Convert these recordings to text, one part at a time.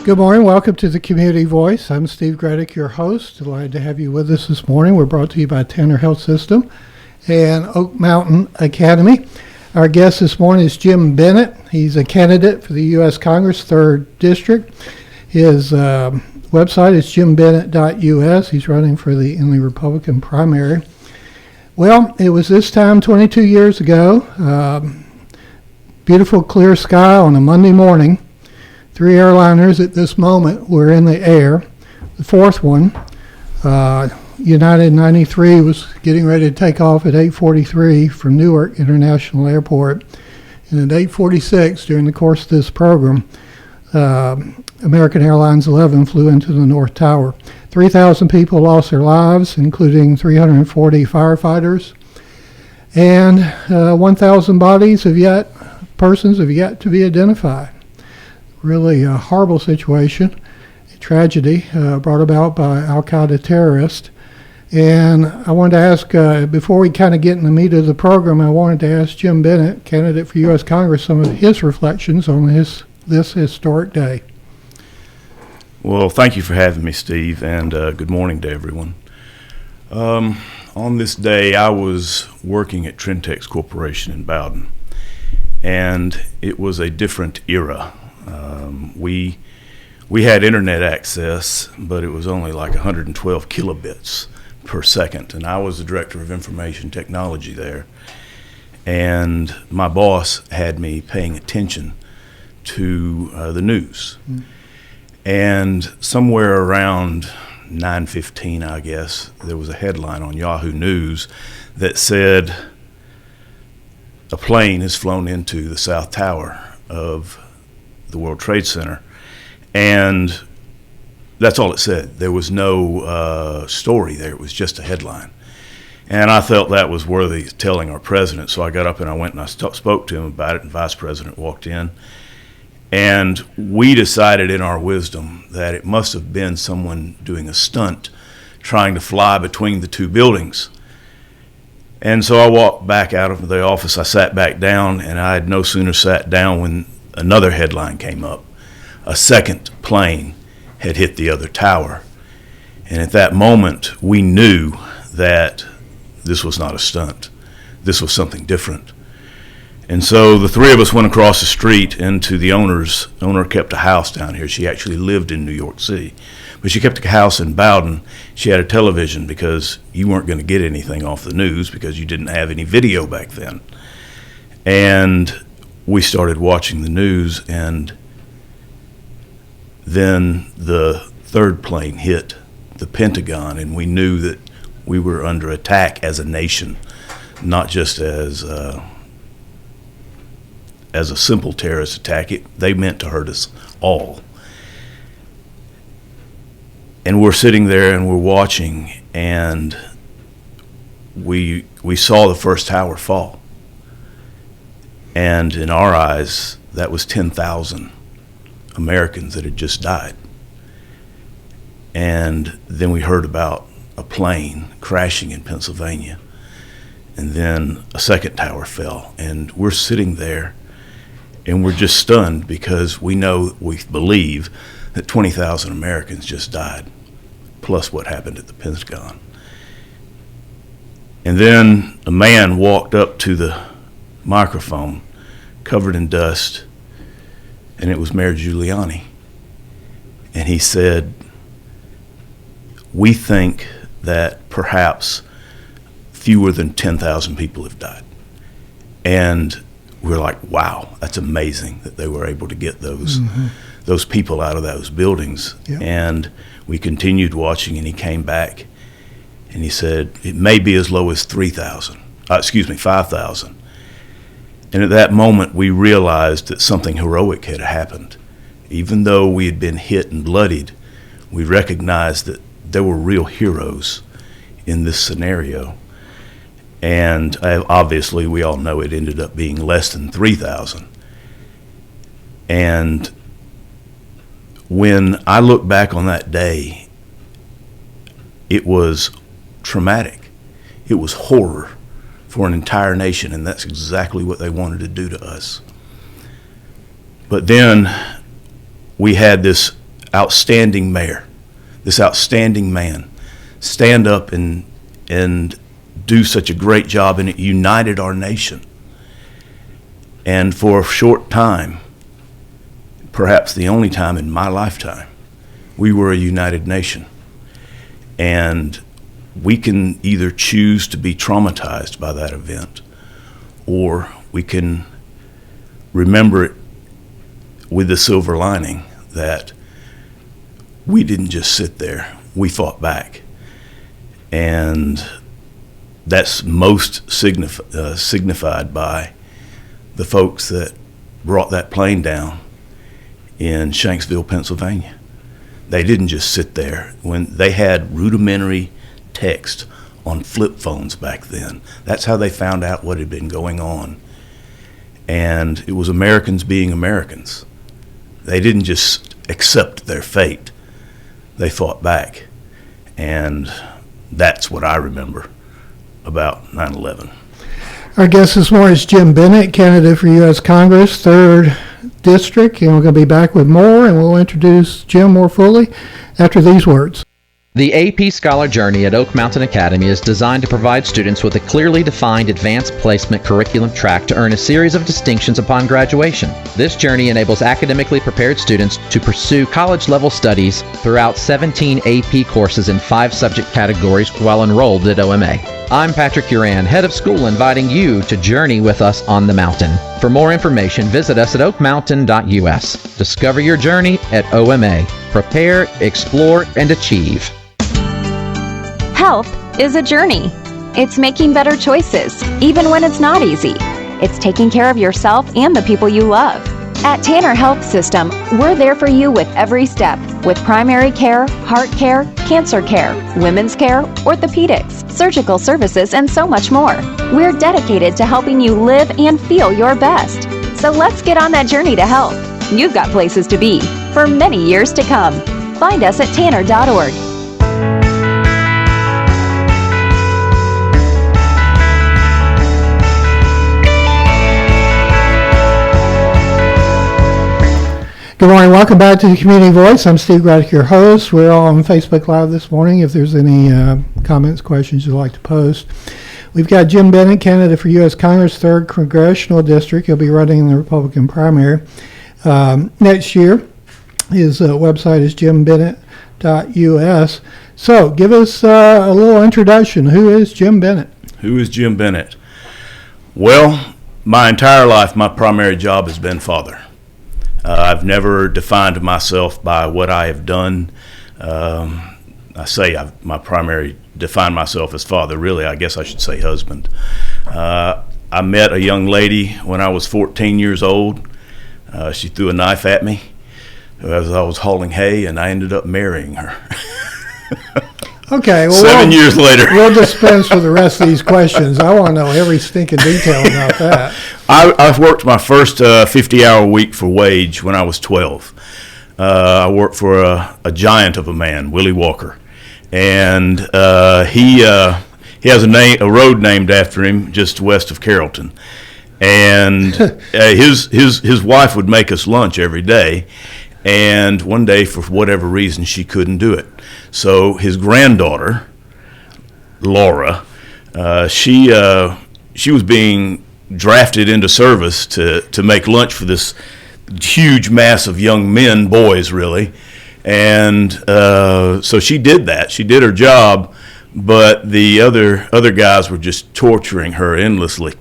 Good morning. Welcome to the Community Voice. I'm Steve Gredick, your host. Delighted to have you with us this morning. We're brought to you by Tanner Health System and Oak Mountain Academy. Our guest this morning is Jim Bennett. He's a candidate for the U.S. Congress, 3rd District. His website is jimbennett.us. He's running for the Republican primary. Well, it was this time 22 years ago. Beautiful clear sky on a Monday morning. 3 airliners at this moment were in the air. The fourth one, United 93, was getting ready to take off at 8:43 from Newark International Airport. And at 8:46, during the course of this program, American Airlines 11 flew into the North Tower. 3,000 people lost their lives, including 340 firefighters. And 1,000 persons have yet to be identified. Really a horrible situation, a tragedy brought about by Al-Qaeda terrorists. And I wanted to ask, before we kind of get in the meat of the program, I wanted to ask Jim Bennett, candidate for U.S. Congress, some of his reflections on this historic day. Well, thank you for having me, Steve, and good morning to everyone. On this day, I was working at Trintex Corporation in Bowden, and it was a different era. We had internet access, but it was only like 112 kilobits per second, and I was the director of information technology there. And my boss had me paying attention to the news. And somewhere around 9:15, I guess, there was a headline on Yahoo News that said a plane has flown into the South Tower of the World Trade Center, and that's all it said. There was no story there. It was just a headline. And I felt that was worthy of telling our president, so I got up and I went and I spoke to him about it, and Vice President walked in. And we decided in our wisdom that it must have been someone doing a stunt trying to fly between the two buildings. And so I walked back out of the office, I sat back down, and I had no sooner sat down when another headline came up. A second plane had hit the other tower. And at that moment, we knew that this was not a stunt. This was something different. And so the three of us went across the street into the owner kept a house down here. She actually lived in New York City, but she kept a house in Bowden. She had a television because you weren't going to get anything off the news because you didn't have any video back then. And we started watching the news, and then the third plane hit the Pentagon, and we knew that we were under attack as a nation, not just as a simple terrorist attack. They meant to hurt us all. And we're sitting there and we're watching, and we saw the first tower fall. And in our eyes, that was 10,000 Americans that had just died. And then we heard about a plane crashing in Pennsylvania. And then a second tower fell. And we're sitting there and we're just stunned because we believe that 20,000 Americans just died, plus what happened at the Pentagon. And then a man walked up to the microphone covered in dust, and it was Mayor Giuliani. And he said, "We think that perhaps fewer than 10,000 people have died." And we're like, wow, that's amazing that they were able to get those people out of those buildings. Yep. And we continued watching, and he came back and he said, it may be as low as 5,000. And at that moment, we realized that something heroic had happened. Even though we had been hit and bloodied, we recognized that there were real heroes in this scenario. And obviously, we all know it ended up being less than 3,000. And when I look back on that day, it was traumatic. It was horror for an entire nation, and that's exactly what they wanted to do to us. But then we had this outstanding mayor, this outstanding man, stand up and do such a great job, and it united our nation. And for a short time, perhaps the only time in my lifetime, we were a united nation. And we can either choose to be traumatized by that event, or we can remember it with the silver lining that we didn't just sit there, we fought back. And that's most signified by the folks that brought that plane down in Shanksville, Pennsylvania. They didn't just sit there. When they had rudimentary text on flip phones back then, that's how they found out what had been going on. And it was Americans being Americans. They didn't just accept their fate. They fought back. And that's what I remember about 9/11. Our guest this morning is Jim Bennett, candidate for U.S. Congress, 3rd District, and we're going to be back with more, and we'll introduce Jim more fully after these words. The AP Scholar Journey at Oak Mountain Academy is designed to provide students with a clearly defined advanced placement curriculum track to earn a series of distinctions upon graduation. This journey enables academically prepared students to pursue college-level studies throughout 17 AP courses in 5 subject categories while enrolled at OMA. I'm Patrick Uran, head of school, inviting you to journey with us on the mountain. For more information, visit us at oakmountain.us. Discover your journey at OMA. Prepare, explore, and achieve. Health is a journey. It's making better choices, even when it's not easy. It's taking care of yourself and the people you love. At Tanner Health System, we're there for you with every step, with primary care, heart care, cancer care, women's care, orthopedics, surgical services, and so much more. We're dedicated to helping you live and feel your best. So let's get on that journey to health. You've got places to be for many years to come. Find us at tanner.org. Good morning. Welcome back to the Community Voice. I'm Steve Graddick, your host. We're all on Facebook Live this morning. If there's any comments, questions you'd like to post. We've got Jim Bennett, candidate for U.S. Congress, 3rd Congressional District. He'll be running in the Republican primary next year. His website is jimbennett.us. So give us a little introduction. Who is Jim Bennett? Who is Jim Bennett? Well, my entire life, my primary job has been father. I've never defined myself by what I have done. My primary define myself as father. Really, I guess I should say husband. I met a young lady when I was 14 years old. She threw a knife at me as I was hauling hay, and I ended up marrying her. Okay. Well, 7 years later. We'll dispense with the rest of these questions. I want to know every stinking detail about that. I worked my first 50-hour week for wage when I was 12. I worked for a giant of a man, Willie Walker, and he has a road named after him just west of Carrollton. And his wife would make us lunch every day, and one day, for whatever reason, she couldn't do it. So his granddaughter, Laura, she was being drafted into service to make lunch for this huge mass of young men, boys really, and so she did that. She did her job, but the other guys were just torturing her endlessly,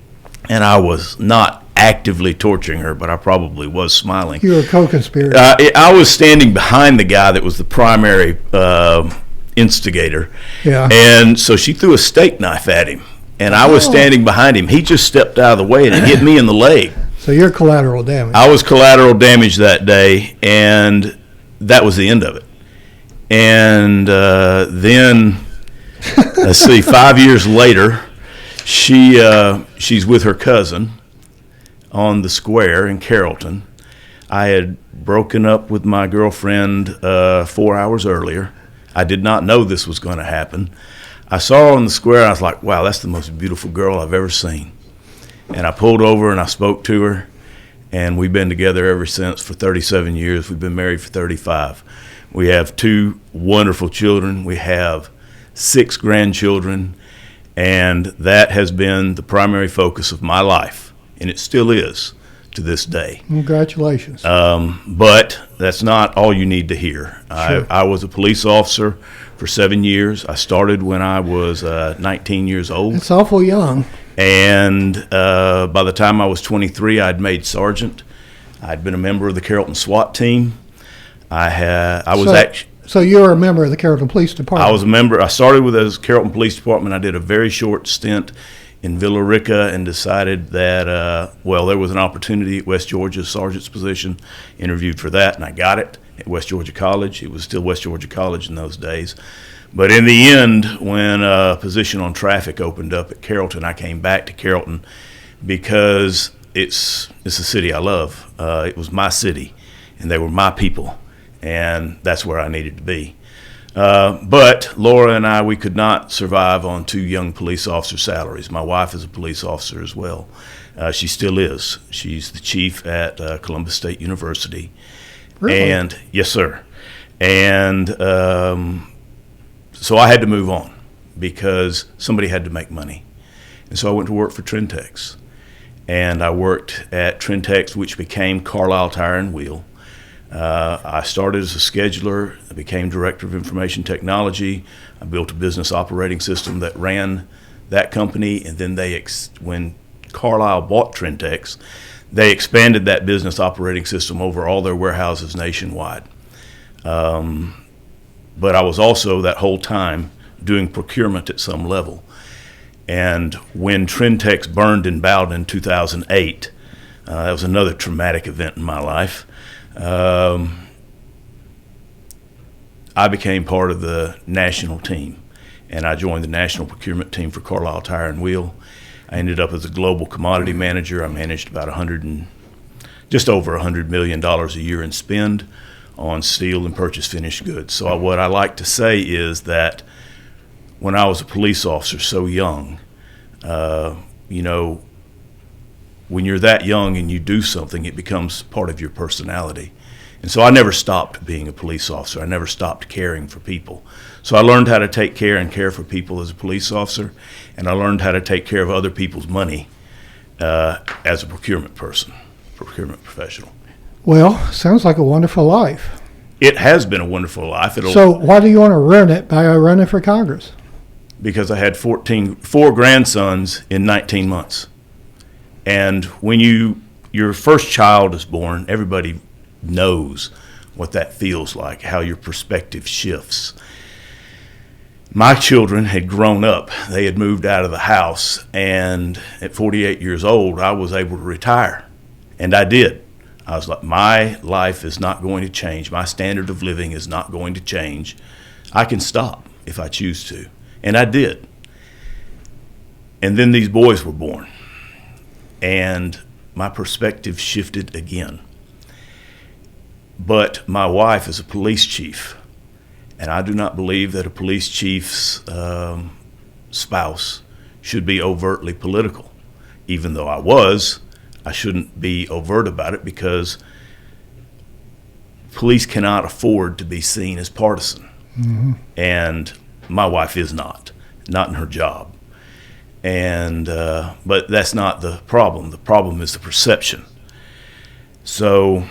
and I was not actively torturing her, but I probably was smiling. You were a co-conspirator. I was standing behind the guy that was the primary instigator, yeah. And so she threw a steak knife at him, and I was standing behind him. He just stepped out of the way, and it hit me in the leg. So you're collateral damage. I was collateral damage that day, and that was the end of it. And then, let's see, 5 years later, she's with her cousin on the square in Carrollton. I had broken up with my girlfriend 4 hours earlier. I did not know this was going to happen. I saw her on the square, and I was like, wow, that's the most beautiful girl I've ever seen. And I pulled over and I spoke to her, and we've been together ever since for 37 years. We've been married for 35. We have 2 wonderful children. We have 6 grandchildren, and that has been the primary focus of my life, and it still is to this day. Congratulations. But that's not all you need to hear. Sure. I was a police officer for 7 years. I started when I was 19 years old. It's awful young. And by the time I was 23, I'd made sergeant. I'd been a member of the Carrollton SWAT team. So you're a member of the Carrollton Police Department. I was a member. I started with the Carrollton Police Department. I did a very short stint in Villa Rica and decided that, there was an opportunity at West Georgia's sergeant's position. Interviewed for that, and I got it at West Georgia College. It was still West Georgia College in those days. But in the end, when a position on traffic opened up at Carrollton, I came back to Carrollton because it's a city I love. It was my city, and they were my people, and that's where I needed to be. But Laura and I, we could not survive on 2 young police officer salaries. My wife is a police officer as well. She still is. She's the chief at Columbus State University. Really? And yes, sir. And so I had to move on because somebody had to make money. And so I went to work for Trentex. And I worked at Trentex, which became Carlisle Tire and Wheel. I started as a scheduler. I became director of information technology. I built a business operating system that ran that company. And then when Carlisle bought Trentex, they expanded that business operating system over all their warehouses nationwide. But I was also that whole time doing procurement at some level. And when Trentex burned in Bowden in 2008, that was another traumatic event in my life. I became part of the national team, and I joined the national procurement team for Carlisle Tire and Wheel. I ended up as a global commodity manager. I managed about just over $100 million a year in spend on steel and purchase finished goods. So what I like to say is that when I was a police officer so young, when you're that young and you do something, it becomes part of your personality. And so I never stopped being a police officer. I never stopped caring for people. So I learned how to take care and care for people as a police officer, and I learned how to take care of other people's money as a procurement professional. Well, sounds like a wonderful life. It has been a wonderful life. So why do you want to ruin it by running for Congress? Because I had 4 grandsons in 19 months. And when your first child is born, everybody knows what that feels like, how your perspective shifts. My children had grown up. They had moved out of the house, and at 48 years old, I was able to retire. And I did. I was like, my life is not going to change. My standard of living is not going to change. I can stop if I choose to. And I did. And then these boys were born. And my perspective shifted again. But my wife is a police chief. And I do not believe that a police chief's spouse should be overtly political. Even though I shouldn't be overt about it because police cannot afford to be seen as partisan. Mm-hmm. And my wife is not in her job. And but that's not the problem. The problem is the perception. So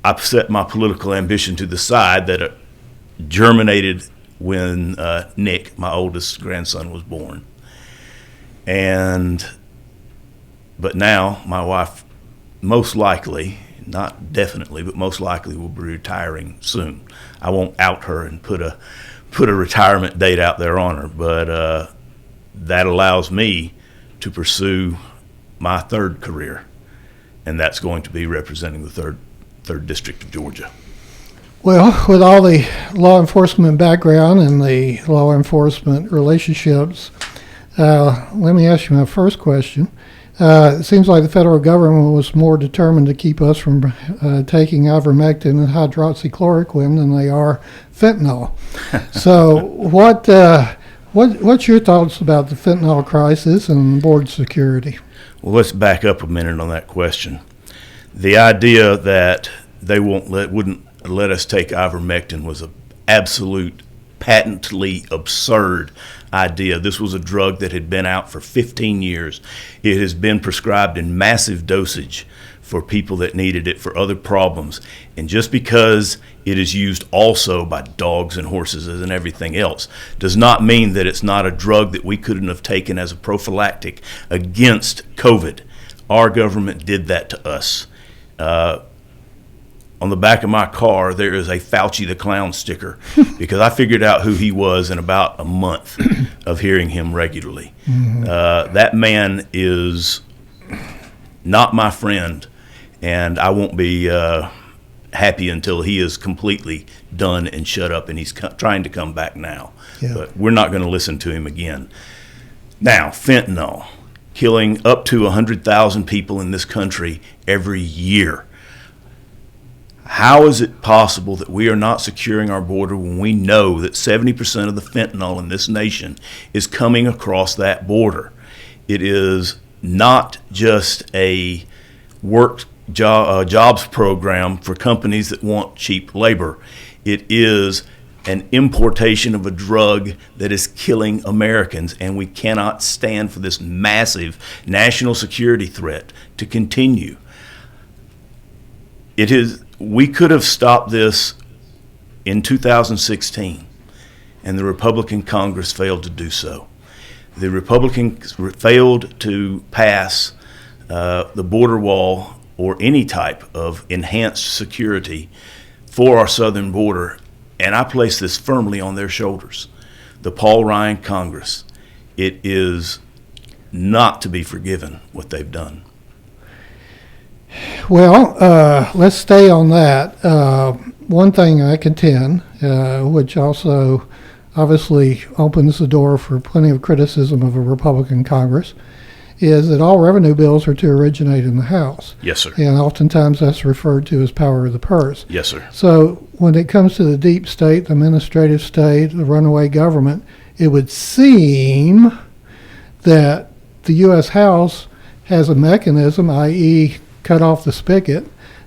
I've set my political ambition to the side that it germinated when Nick, my oldest grandson, was born. But now my wife most likely, not definitely, but most likely will be retiring soon. I won't out her and put a retirement date out there on her, but that allows me to pursue my third career, and that's going to be representing the third district of Georgia. Well, with all the law enforcement background and the law enforcement relationships, let me ask you my first question. It seems like the federal government was more determined to keep us from taking ivermectin and hydroxychloroquine than they are fentanyl. So what's your thoughts about the fentanyl crisis and board security? Well, let's back up a minute on that question. The idea that they wouldn't let us take ivermectin was an absolute, patently absurd idea. This was a drug that had been out for 15 years. It has been prescribed in massive dosage for people that needed it for other problems. And just because it is used also by dogs and horses and everything else does not mean that it's not a drug that we couldn't have taken as a prophylactic against COVID. Our government did that to us. On the back of my car, there is a Fauci the Clown sticker because I figured out who he was in about a month of hearing him regularly. That man is not my friend, and I won't be happy until he is completely done and shut up, and he's trying to come back now. Yeah. But we're not going to listen to him again. Now, fentanyl, killing up to 100,000 people in this country every year. How is it possible that we are not securing our border when we know that 70% of the fentanyl in this nation is coming across that border? It is not just a jobs program for companies that want cheap labor. It is an importation of a drug that is killing Americans, and we cannot stand for this massive national security threat to continue. We could have stopped this in 2016, and the Republican Congress failed to do so. The Republicans failed to pass the border wall or any type of enhanced security for our southern border, and I place this firmly on their shoulders. The Paul Ryan Congress. It is not to be forgiven what they've done. Well, let's stay on that. One thing I contend, which also obviously opens the door for plenty of criticism of a Republican Congress, is that all revenue bills are to originate in the House. Yes, sir. And oftentimes that's referred to as power of the purse. Yes, sir. So when it comes to the deep state, the administrative state, the runaway government, it would seem that the U.S. House has a mechanism, i.e., cut off the spigot,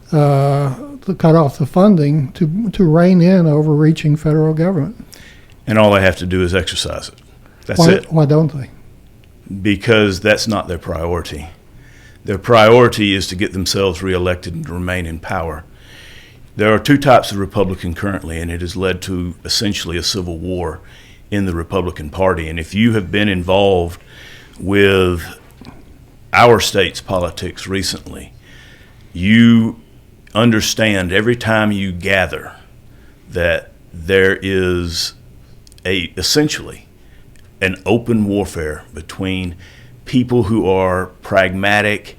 cut off the funding to rein in overreaching federal government. And all they have to do is exercise it. That's it. Why don't they? Because that's not their priority. Their priority is to get themselves reelected and to remain in power. There are two types of Republican currently, and it has led to essentially a civil war in the Republican Party. And if you have been involved with our state's politics recently, you understand every time you gather that there is essentially an open warfare between people who are pragmatic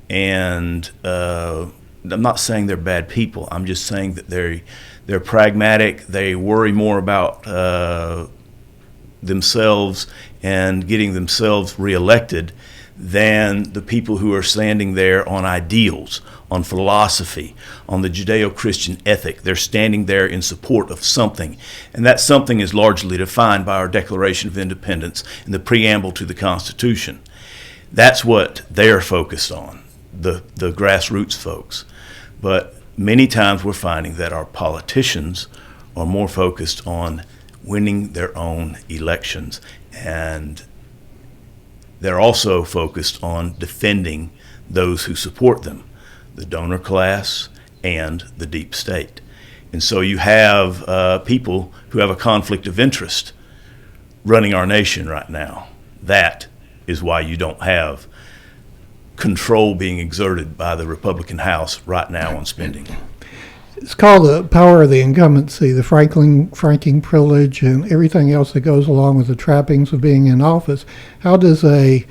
and I'm not saying they're bad people. I'm just saying that they're pragmatic. They worry more about themselves and getting themselves reelected than the people who are standing there on ideals, on philosophy, on the Judeo-Christian ethic. They're standing there in support of something, and that something is largely defined by our Declaration of Independence and the preamble to the Constitution. That's what they're focused on, the grassroots folks. But many times we're finding that our politicians are more focused on winning their own elections, and they're also focused on defending those who support them, the donor class and the deep state. And so you have people who have a conflict of interest running our nation right now. That is why you don't have control being exerted by the Republican House right now on spending. It's called the power of the incumbency, the franking privilege, and everything else that goes along with the trappings of being in office. How does a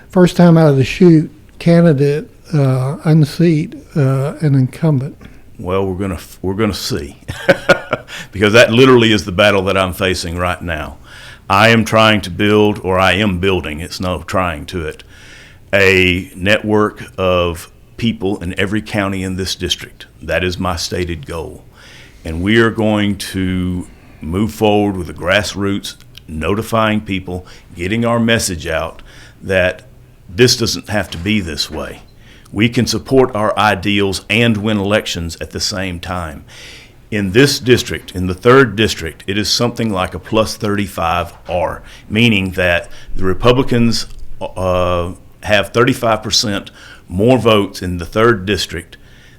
first time out of the chute candidate unseat an incumbent? Well, we're gonna see, because that literally is the battle that I'm facing right now. I am trying to build, or I am building, it's no trying to it, a network of people in every county in this district. That is my stated goal. And we are going to move forward with the grassroots, notifying people, getting our message out that this doesn't have to be this way. We can support our ideals and win elections at the same time. In this district, in the 3rd district, it is something like a plus 35R, meaning that the Republicans have 35% more votes in the 3rd district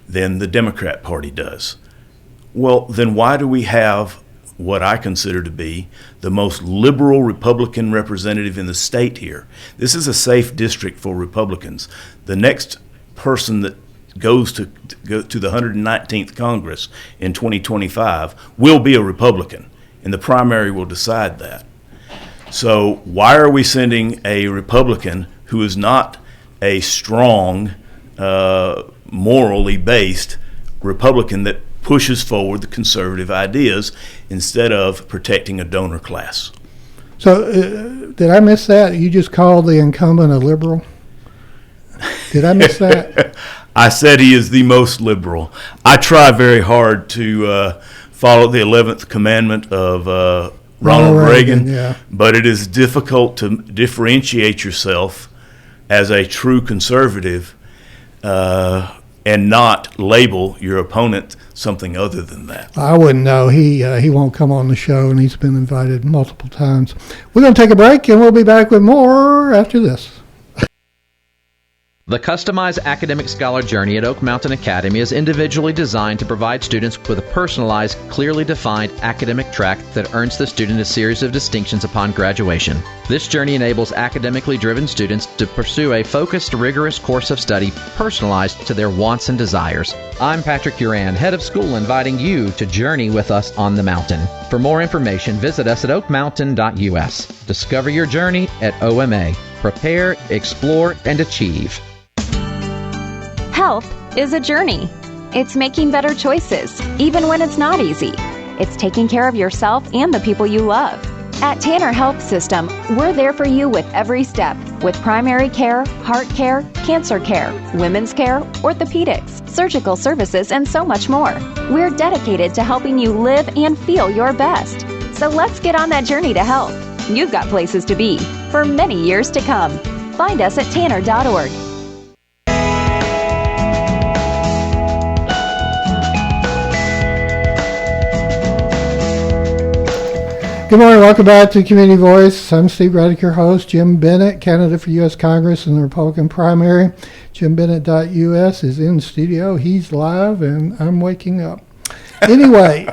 than the Democrat Party does. Well, then why do we have what I consider to be the most liberal Republican representative in the state here? This is a safe district for Republicans. The next person that goes to the 119th Congress in 2025 will be a Republican, and the primary will decide that. So why are we sending a Republican who is not a strong, morally based Republican that pushes forward the conservative ideas instead of protecting a donor class? So did I miss that? You just called the incumbent a liberal? Did I miss that? I said he is the most liberal. I try very hard to follow the 11th commandment of Ronald Reagan, yeah. But it is difficult to differentiate yourself as a true conservative and not label your opponent something other than that. I wouldn't know. He won't come on the show, and he's been invited multiple times. We're going to take a break, and we'll be back with more after this. The customized academic scholar journey at Oak Mountain Academy is individually designed to provide students with a personalized, clearly defined academic track that earns the student a series of distinctions upon graduation. This journey enables academically driven students to pursue a focused, rigorous course of study personalized to their wants and desires. I'm Patrick Uran, head of school, inviting you to journey with us on the mountain. For more information, visit us at oakmountain.us. Discover your journey at OMA. Prepare, explore, and achieve. Health is a journey. It's making better choices, even when it's not easy. It's taking care of yourself and the people you love. At Tanner Health System, we're there for you with every step, with primary care, heart care, cancer care, women's care, orthopedics, surgical services, and so much more. We're dedicated to helping you live and feel your best. So let's get on that journey to health. You've got places to be for many years to come. Find us at tanner.org. Good morning. Welcome back to Community Voice. I'm Steve Braddock, your host. Jim Bennett, candidate for U.S. Congress in the Republican primary. JimBennett.us is in studio. He's live, and I'm waking up. Anyway,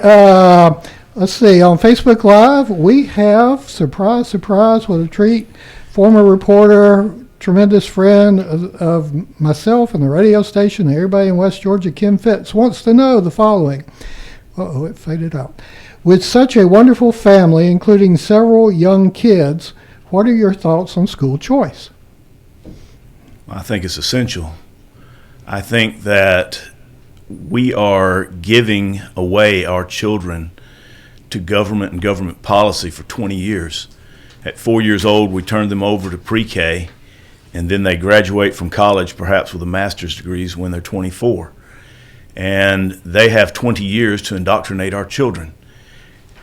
let's see. On Facebook Live, we have, surprise, surprise, what a treat, former reporter, tremendous friend of myself and the radio station, and everybody in West Georgia, Kim Fitz, wants to know the following. Uh-oh, it faded out. With such a wonderful family, including several young kids, what are your thoughts on school choice? I think it's essential. I think that we are giving away our children to government and government policy for 20 years. At 4 years old, we turn them over to pre-K, and then they graduate from college, perhaps with a master's degrees when they're 24. And they have 20 years to indoctrinate our children.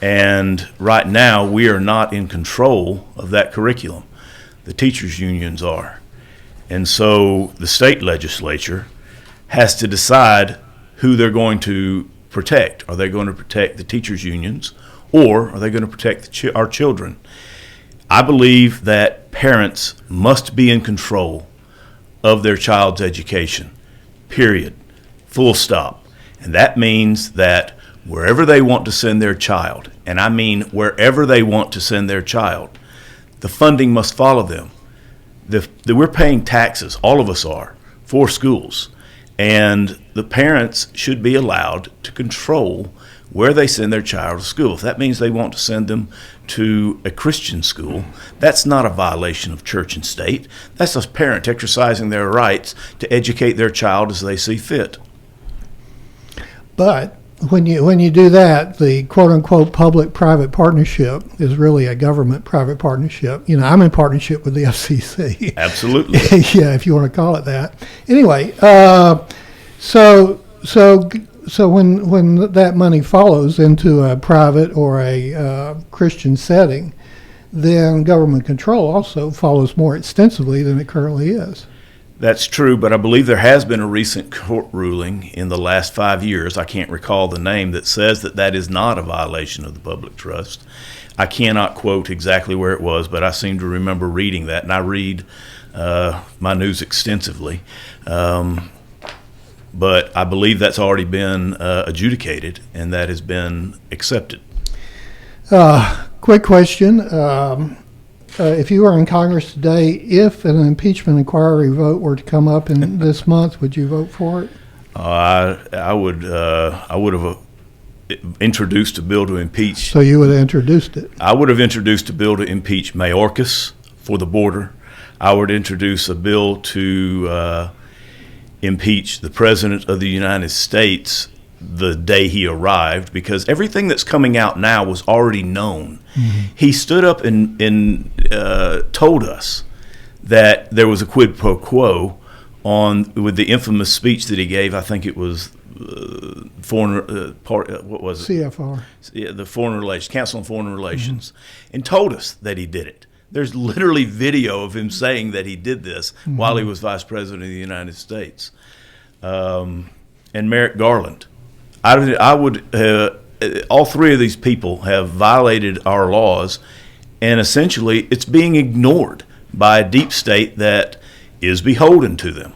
And right now, we are not in control of that curriculum. The teachers' unions are. And so the state legislature has to decide who they're going to protect. Are they going to protect the teachers' unions, or are they going to protect our children? I believe that parents must be in control of their child's education, period, full stop. And that means that wherever they want to send their child, and I mean wherever they want to send their child, the funding must follow them. We're paying taxes, all of us are, for schools, and the parents should be allowed to control where they send their child to school. If that means they want to send them to a Christian school, that's not a violation of church and state. That's a parent exercising their rights to educate their child as they see fit. But when you do that, the quote-unquote public-private partnership is really a government-private partnership. You know, I'm in partnership with the FCC. Absolutely. Yeah, if you want to call it that. Anyway, so when that money follows into a private or a Christian setting, then government control also follows more extensively than it currently is. That's true, but I believe there has been a recent court ruling in the last 5 years, I can't recall the name, that says that that is not a violation of the public trust. I cannot quote exactly where it was, but I seem to remember reading that, and I read my news extensively. But I believe that's already been adjudicated, and that has been accepted. Quick question. If you were in Congress today, if an impeachment inquiry vote were to come up in this month, would you vote for it? I would have introduced a bill to impeach. So you would have introduced it? I would have introduced a bill to impeach Mayorkas for the border. I would introduce a bill to impeach the President of the United States the day he arrived, because everything that's coming out now was already known. Mm-hmm. He stood up and told us that there was a quid pro quo with the infamous speech that he gave. I think it was what was it? CFR. Yeah, the Foreign Relations Council on Foreign Relations, and told us that he did it. There's literally video of him saying that he did this while he was Vice President of the United States. And Merrick Garland. I would. All three of these people have violated our laws, and essentially it's being ignored by a deep state that is beholden to them.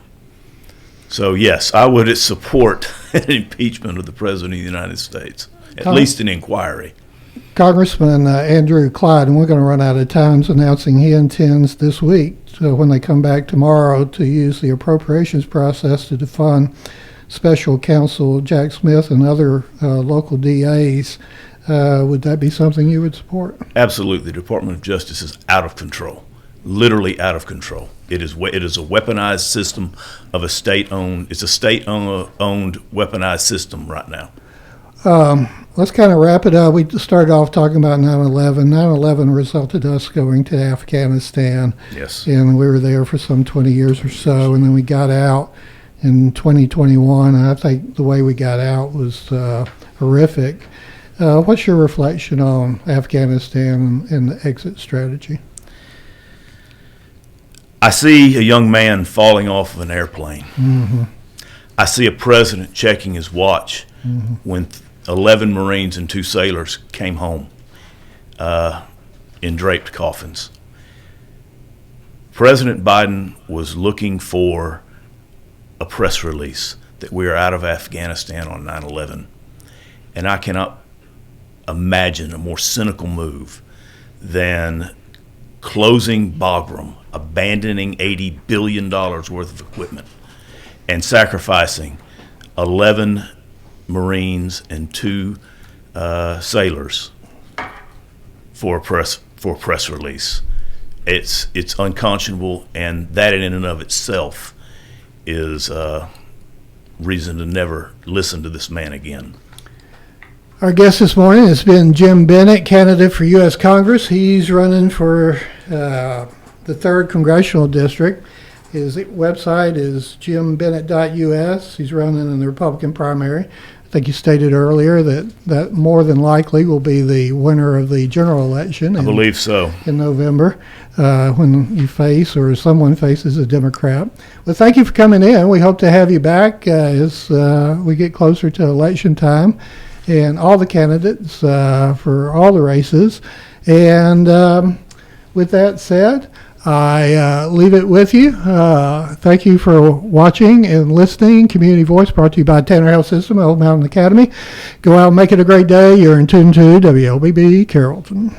So yes, I would support an impeachment of the President of the United States, at least an inquiry. Congressman Andrew Clyde, and we're going to run out of time, is announcing he intends this week, so when they come back tomorrow, to use the appropriations process to defund Special Counsel Jack Smith and other local DAs. Would that be something you would support? Absolutely. The Department of Justice is out of control, literally out of control. It is a weaponized system of a state-owned. It's a state-owned weaponized system right now. Let's kind of wrap it up. We started off talking about 9/11. 9/11 resulted us going to Afghanistan. Yes. And we were there for some 20 years or so, and then we got out in 2021, and I think the way we got out was horrific. What's your reflection on Afghanistan and the exit strategy? I see a young man falling off of an airplane. Mm-hmm. I see a president checking his watch when 11 Marines and 2 sailors came home in draped coffins. President Biden was looking for a press release that we are out of Afghanistan on 9/11. And I cannot imagine a more cynical move than closing Bagram, abandoning $80 billion worth of equipment, and sacrificing 11 Marines and 2 sailors for a press release. It's unconscionable, and that in and of itself is reason to never listen to this man again. Our guest this morning has been Jim Bennett, candidate for U.S. Congress. He's running for the 3rd Congressional District. His website is jimbennett.us. He's running in the Republican primary. I think you stated earlier that more than likely will be the winner of the general election. I believe so. In November, when you face or someone faces a Democrat. Well, thank you for coming in. We hope to have you back as we get closer to election time, and all the candidates for all the races. And with that said, I leave it with you. Thank you for watching and listening. Community Voice brought to you by Tanner Health System, Old Mountain Academy. Go out and make it a great day. You're in tune to WLBB Carrollton.